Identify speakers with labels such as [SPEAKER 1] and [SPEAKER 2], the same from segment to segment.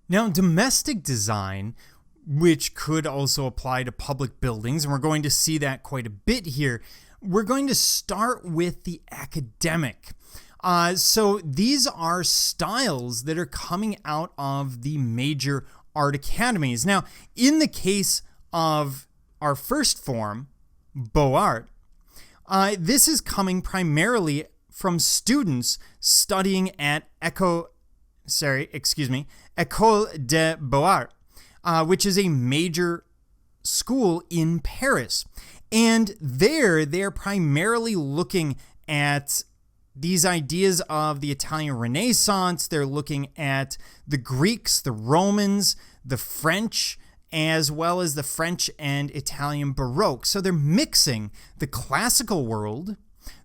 [SPEAKER 1] Now, domestic design, which could also apply to public buildings, and we're going to see that quite a bit here, we're going to start with the academic. So these are styles that are coming out of the major art academies. Now, in the case of our first form, Beaux Art, this is coming primarily from students studying at École des Beaux-Arts, which is a major school in Paris. And they're primarily looking at these ideas of the Italian Renaissance. They're looking at the Greeks, the Romans, the French, as well as the French and Italian Baroque. So they're mixing the classical world,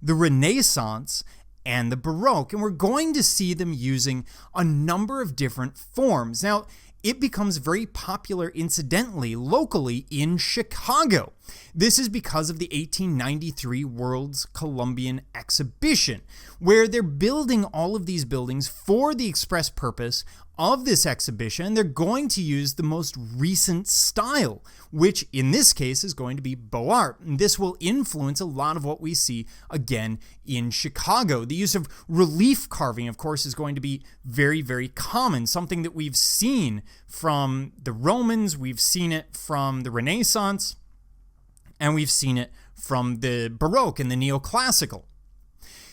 [SPEAKER 1] the Renaissance, and the Baroque. And we're going to see them using a number of different forms. Now, it becomes very popular, incidentally, locally in Chicago. This is because of the 1893 World's Columbian Exhibition, where they're building all of these buildings for the express purpose of this exhibition. They're going to use the most recent style, which in this case is going to be Beaux Art. And this will influence a lot of what we see again in Chicago. The use of relief carving, of course, is going to be very, very common, something that we've seen from the Romans, we've seen it from the Renaissance, and we've seen it from the Baroque and the Neoclassical.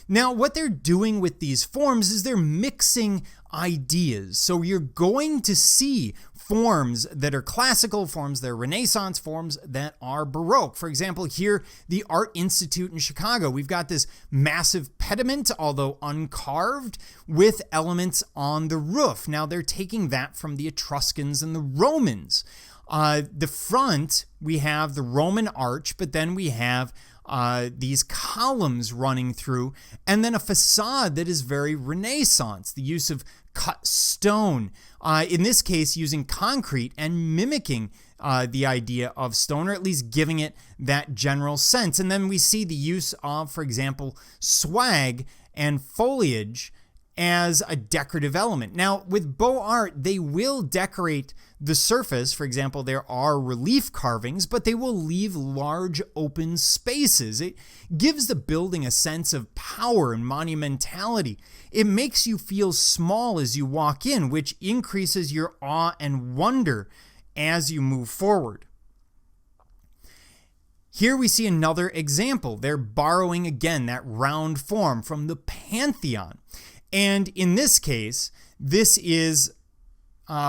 [SPEAKER 1] Now, what they're doing with these forms is they're mixing ideas. So you're going to see forms that are classical, forms that are Renaissance, forms that are Baroque. For example, here, the Art Institute in Chicago, we've got this massive pediment, although uncarved, with elements on the roof. Now, they're taking that from the Etruscans and the Romans. The front, we have the Roman arch, but then we have these columns running through, and then a facade that is very Renaissance. The use of cut stone, in this case using concrete and mimicking the idea of stone, or at least giving it that general sense. And then we see the use of, for example, swag and foliage as a decorative element. Now, with Beaux Art, they will decorate the surface. For example, there are relief carvings, but they will leave large open spaces. It gives the building a sense of power and monumentality. It makes you feel small as you walk in, which increases your awe and wonder as you move forward. Here we see another example. They're borrowing again that round form from the Pantheon. And in this case, this is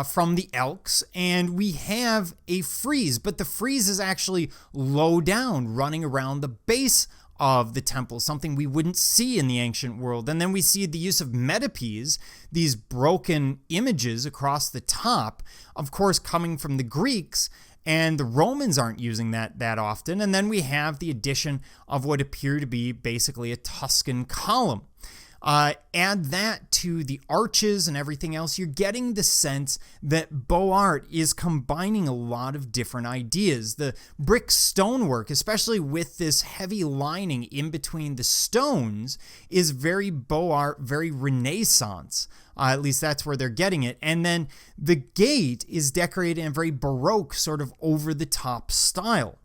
[SPEAKER 1] from the Elks, and we have a frieze, but the frieze is actually low down, running around the base of the temple, something we wouldn't see in the ancient world. And then we see the use of metopes, these broken images across the top, of course, coming from the Greeks, and the Romans aren't using that often. And then we have the addition of what appear to be basically a Tuscan column. Add that to the arches and everything else, you're getting the sense that Beaux Art is combining a lot of different ideas. The brick stonework, especially with this heavy lining in between the stones, is very Beaux Art, very Renaissance. At least that's where they're getting it. And then the gate is decorated in a very Baroque, sort of over-the-top style.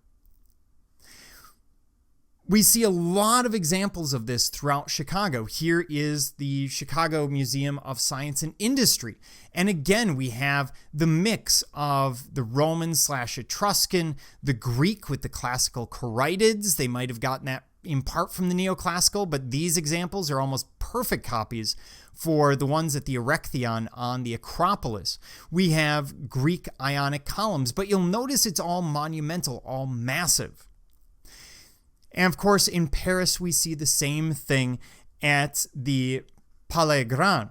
[SPEAKER 1] We see a lot of examples of this throughout Chicago. Here is the Chicago Museum of Science and Industry. And again, we have the mix of the Roman/Etruscan, the Greek with the classical Caryatids. They might have gotten that in part from the Neoclassical, but these examples are almost perfect copies for the ones at the Erechtheion on the Acropolis. We have Greek Ionic columns, but you'll notice it's all monumental, all massive. And of course, in Paris, we see the same thing at the Palais Grand,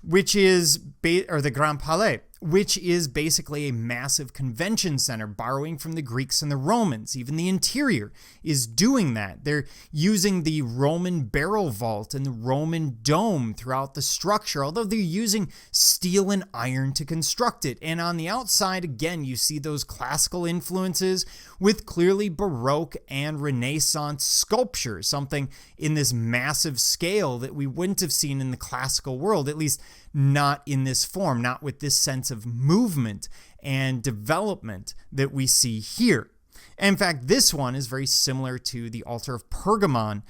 [SPEAKER 1] which is, or the Grand Palais, which is basically a massive convention center, borrowing from the Greeks and the Romans. Even the interior is doing that. They're using the Roman barrel vault and the Roman dome throughout the structure, although they're using steel and iron to construct it. And on the outside, again, you see those classical influences with clearly Baroque and Renaissance sculpture, something in this massive scale that we wouldn't have seen in the classical world, at least not in this form, not with this sense of movement and development that we see here. In fact, this one is very similar to the altar of Pergamon,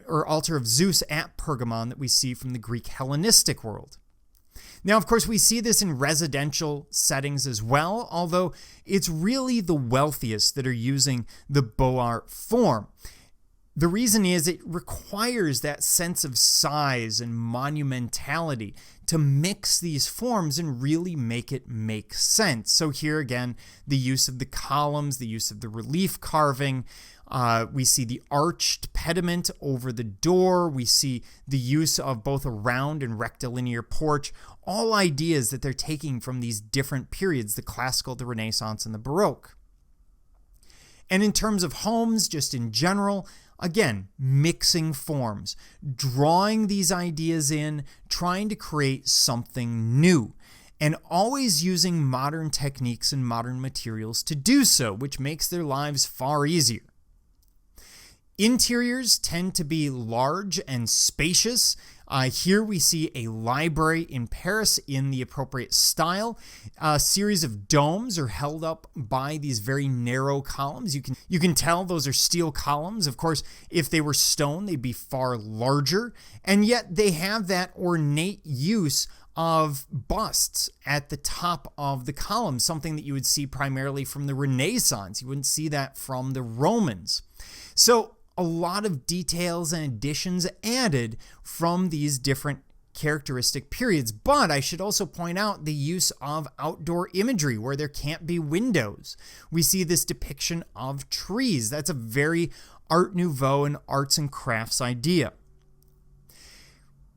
[SPEAKER 1] or altar of Zeus at Pergamon, that we see from the Greek Hellenistic world. Now, of course, we see this in residential settings as well, although it's really the wealthiest that are using the Beaux Arts form. The reason is it requires that sense of size and monumentality to mix these forms and really make it make sense. So here again, the use of the columns, the use of the relief carving. We see the arched pediment over the door. We see the use of both a round and rectilinear porch. All ideas that they're taking from these different periods, the Classical, the Renaissance, and the Baroque. And in terms of homes, just in general, again, mixing forms, drawing these ideas in, trying to create something new, and always using modern techniques and modern materials to do so, which makes their lives far easier. Interiors tend to be large and spacious. Here we see a library in Paris in the appropriate style. A series of domes are held up by these very narrow columns. You can tell those are steel columns. Of course, if they were stone, they'd be far larger. And yet they have that ornate use of busts at the top of the column, something that you would see primarily from the Renaissance. You wouldn't see that from the Romans. So a lot of details and additions added from these different characteristic periods. But I should also point out the use of outdoor imagery where there can't be windows. We see this depiction of trees. That's a very Art Nouveau and arts and crafts idea.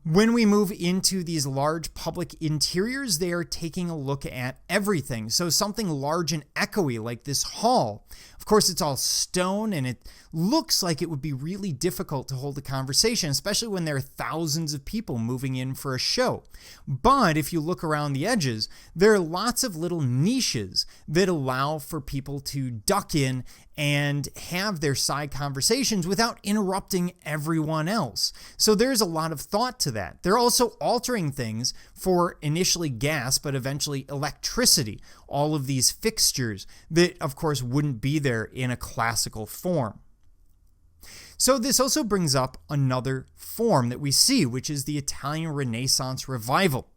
[SPEAKER 1] When we move into these large public interiors, they are taking a look at everything. So something large and echoey like this hall. Of course, it's all stone and it looks like it would be really difficult to hold a conversation, especially when there are thousands of people moving in for a show. But if you look around the edges, there are lots of little niches that allow for people to duck in and have their side conversations without interrupting everyone else. So there's a lot of thought to that. They're also altering things for initially gas, but eventually electricity. All of these fixtures that, of course, wouldn't be there in a classical form. So this also brings up another form that we see, which is the Italian Renaissance revival.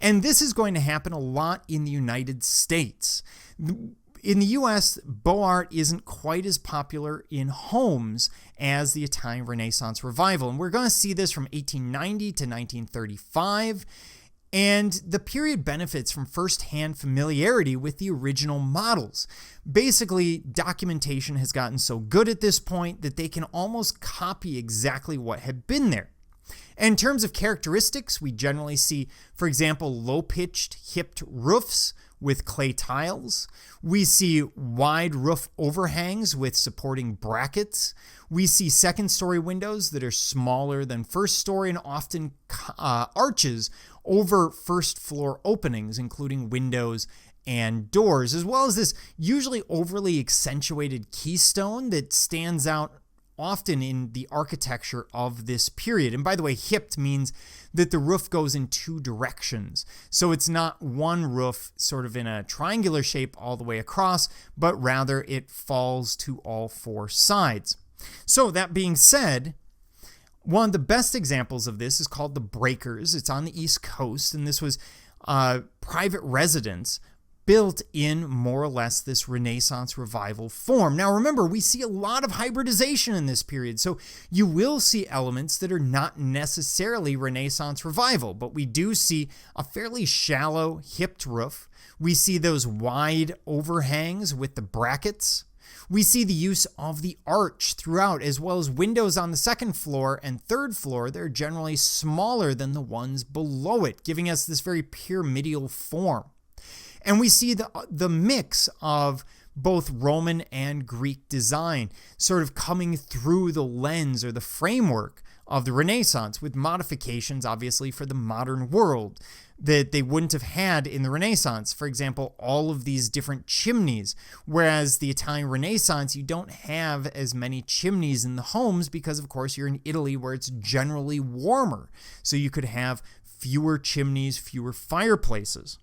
[SPEAKER 1] And this is going to happen a lot in the United States. In the US, Beaux Arts isn't quite as popular in homes as the Italian Renaissance revival. And we're going to see this from 1890 to 1935. And the period benefits from first-hand familiarity with the original models. Basically, documentation has gotten so good at this point that they can almost copy exactly what had been there. In terms of characteristics, we generally see, for example, low-pitched, hipped roofs with clay tiles. We see wide roof overhangs with supporting brackets. We see second-story windows that are smaller than first-story and often arches over first-floor openings, including windows and doors, as well as this usually overly accentuated keystone that stands out often in the architecture of this period. And by the way, hipped means that the roof goes in two directions. So it's not one roof sort of in a triangular shape all the way across, but rather it falls to all four sides. So that being said, one of the best examples of this is called the Breakers. It's on the East Coast, and this was a private residence built in more or less this Renaissance revival form. Now remember, we see a lot of hybridization in this period, so you will see elements that are not necessarily Renaissance revival, but we do see a fairly shallow hipped roof. We see those wide overhangs with the brackets. We see the use of the arch throughout, as well as windows on the second floor and third floor. They're generally smaller than the ones below it, giving us this very pyramidal form. And we see the mix of both Roman and Greek design sort of coming through the lens or the framework of the Renaissance, with modifications, obviously, for the modern world that they wouldn't have had in the Renaissance. For example, all of these different chimneys, whereas the Italian Renaissance, you don't have as many chimneys in the homes because, of course, you're in Italy where it's generally warmer. So you could have fewer chimneys, fewer fireplaces.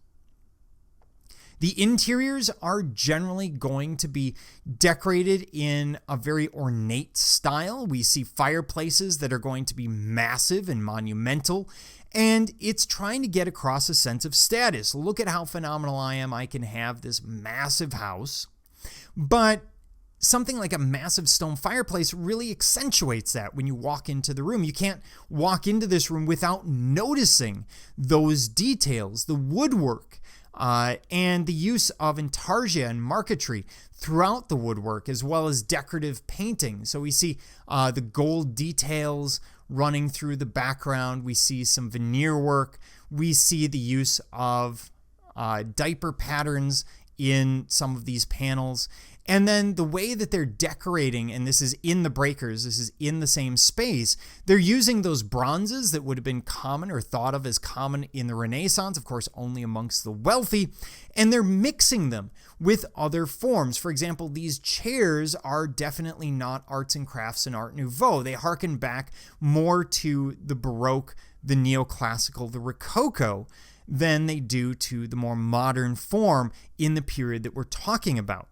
[SPEAKER 1] The interiors are generally going to be decorated in a very ornate style. We see fireplaces that are going to be massive and monumental, and it's trying to get across a sense of status. Look at how phenomenal I am. I can have this massive house. But something like a massive stone fireplace really accentuates that when you walk into the room. You can't walk into this room without noticing those details, the woodwork, and the use of intarsia and marquetry throughout the woodwork, as well as decorative painting. So we see the gold details running through the background. We see some veneer work. We see the use of diaper patterns in some of these panels. And then the way that they're decorating, and this is in the breakers, this is in the same space, they're using those bronzes that would have been common or thought of as common in the Renaissance, of course, only amongst the wealthy, and they're mixing them with other forms. For example, these chairs are definitely not arts and crafts and Art Nouveau. They harken back more to the Baroque, the Neoclassical, the Rococo, than they do to the more modern form in the period that we're talking about.